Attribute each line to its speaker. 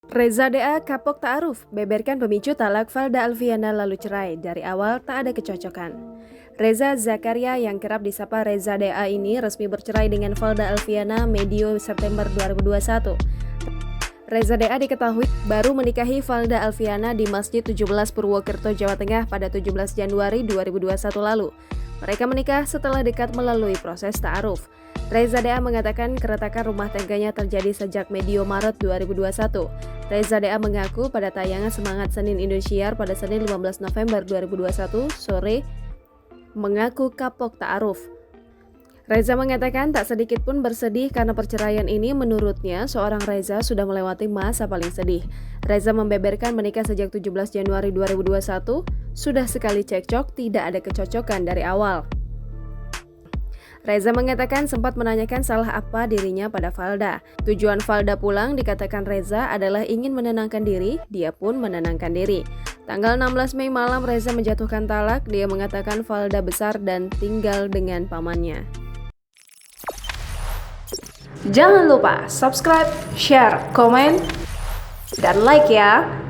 Speaker 1: Reza DA kapok ta'aruf, beberkan pemicu talak Valda Alfiana lalu cerai. Dari awal tak ada kecocokan. Reza Zakaria yang kerap disapa Reza DA ini resmi bercerai dengan Valda Alfiana medio September 2021. Reza DA diketahui baru menikahi Valda Alfiana di Masjid 17 Purwokerto, Jawa Tengah pada 17 Januari 2021 lalu. Mereka menikah setelah dekat melalui proses ta'aruf. Reza DA mengatakan keretakan rumah tangganya terjadi sejak medio Maret 2021. Reza DA mengaku pada tayangan Semangat Senin Indosiar pada Senin 15 November 2021 sore mengaku kapok ta'aruf. Reza mengatakan tak sedikit pun bersedih karena perceraian ini. Menurutnya, seorang Reza sudah melewati masa paling sedih. Reza membeberkan menikah sejak 17 Januari 2021, sudah sekali cekcok, tidak ada kecocokan dari awal. Reza mengatakan sempat menanyakan salah apa dirinya pada Valda. Tujuan Valda pulang dikatakan Reza adalah ingin menenangkan diri, dia pun menenangkan diri. Tanggal 16 Mei malam Reza menjatuhkan talak, dia mengatakan Valda besar dan tinggal dengan pamannya. Jangan lupa subscribe, share, komen, dan like ya!